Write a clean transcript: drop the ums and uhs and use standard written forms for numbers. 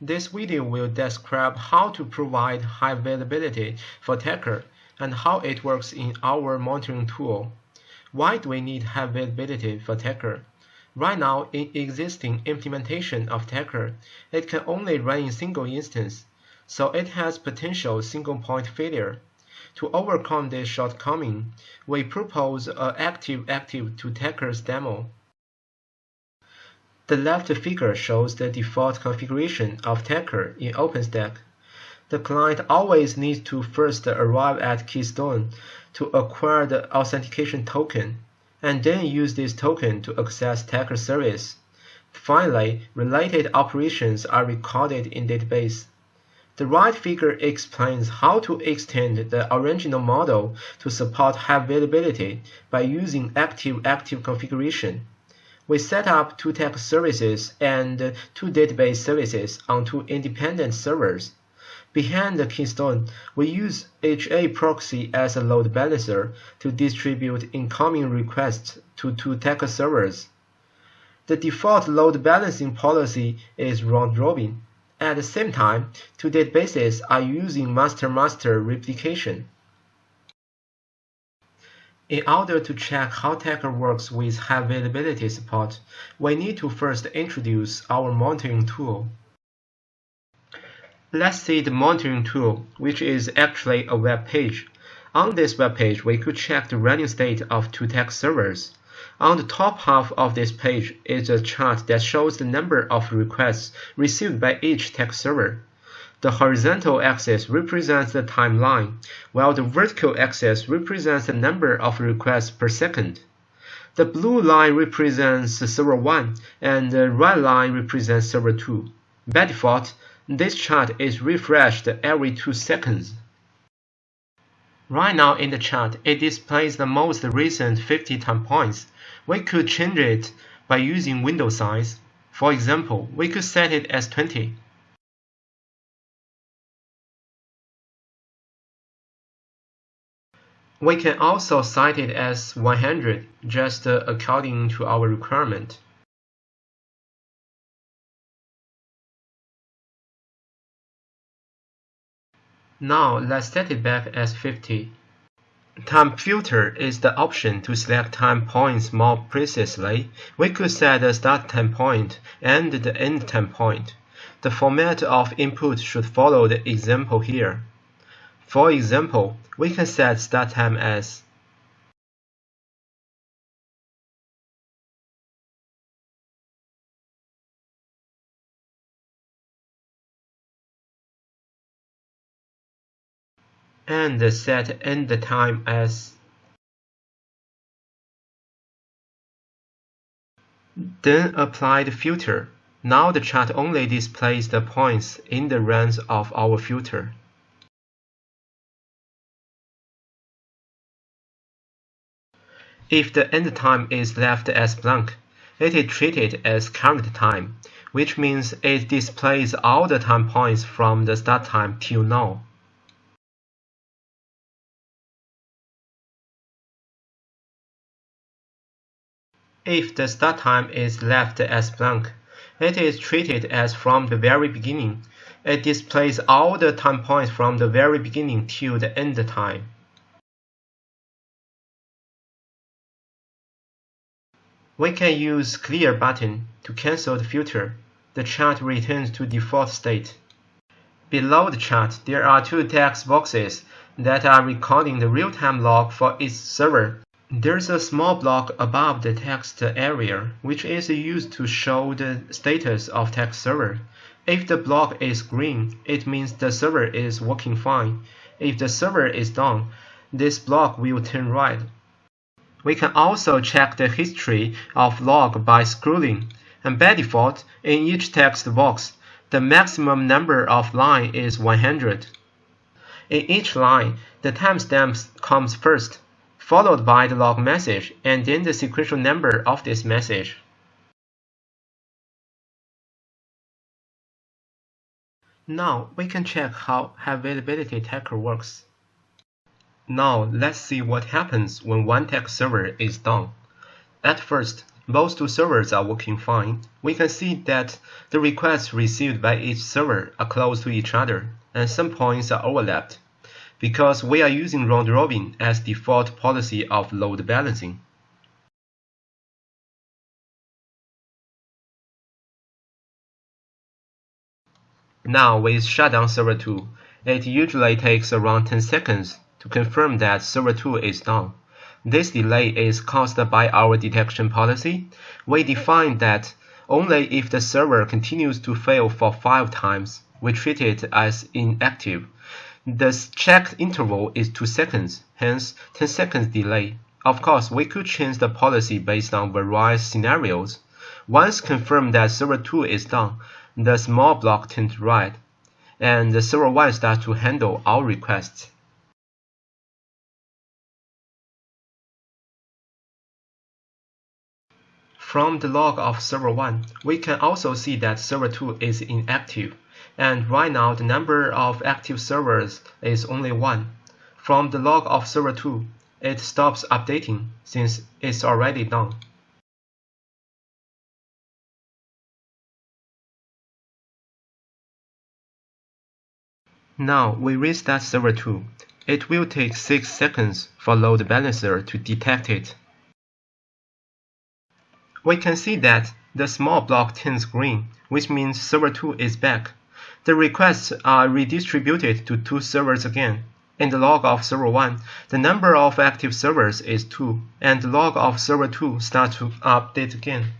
This video will describe how to provide high availability for Tacker and how it works in our monitoring tool. Why do we need high availability for Tacker? Right now, in existing implementation of Tacker, it can only run in single instance, so it has potential single-point failure. To overcome this shortcoming, we propose an active to Tacker's demo. The left figure shows the default configuration of Tacker in OpenStack. The client always needs to first arrive at Keystone to acquire the authentication token, and then use this token to access Tacker service. Finally, related operations are recorded in database. The right figure explains how to extend the original model to support high availability by using active configuration. We set up two Tacker services and two database services on two independent servers. Behind the Keystone, we use HA proxy as a load balancer to distribute incoming requests to two Tacker servers. The default load balancing policy is round-robin. At the same time, two databases are using master-master replication. In order to check how Tacker works with high availability support, we need to first introduce our monitoring tool. Let's see the monitoring tool, which is actually a web page. On this web page, we could check the running state of two Tacker servers. On the top half of this page is a chart that shows the number of requests received by each Tacker server. The horizontal axis represents the timeline, while the vertical axis represents the number of requests per second. The blue line represents server 1, and the red line represents server 2. By default, this chart is refreshed every 2 seconds. Right now in the chart, it displays the most recent 50 time points. We could change it by using window size. For example, we could set it as 20. We can also set it as 100, just according to our requirement. Now let's set it back as 50. Time filter is the option to select time points more precisely. We could set the start time point and the end time point. The format of input should follow the example here. For example, we can set start time as and set end time as. Then apply the filter. Now the chart only displays the points in the range of our filter. If the end time is left as blank, it is treated as current time, which means it displays all the time points from the start time till now. If the start time is left as blank, it is treated as from the very beginning. It displays all the time points from the very beginning till the end time. We can use clear button to cancel the filter. The chart returns to default state. Below the chart, there are two text boxes that are recording the real-time log for each server. There's a small block above the text area, which is used to show the status of text server. If the block is green, it means the server is working fine. If the server is down, this block will turn red. We can also check the history of log by scrolling, and by default, in each text box, the maximum number of lines is 100. In each line, the timestamp comes first, followed by the log message, and then the sequential number of this message. Now we can check how high availability Tacker works. Now let's see what happens when one Tacker server is down. At first, Both two servers are working fine. We can see that the requests received by each server are close to each other, and some points are overlapped, because we are using round robin as default policy of load balancing. Now with shutdown server 2, it usually takes around 10 seconds to confirm that server 2 is down. This delay is caused by our detection policy. We define that only if the server continues to fail for 5 times, we treat it as inactive. The check interval is 2 seconds, hence 10 seconds delay. Of course, we could change the policy based on various scenarios. Once confirmed that server 2 is down, the small block turns red, and the server 1 starts to handle all requests. From the log of server 1, we can also see that server 2 is inactive, and right now the number of active servers is only 1. From the log of server 2, it stops updating since it's already done. Now we restart server 2. It will take 6 seconds for load balancer to detect it. We can see that the small block turns green, which means server 2 is back. The requests are redistributed to 2 servers again. In the log of server 1, the number of active servers is 2, and the log of server 2 starts to update again.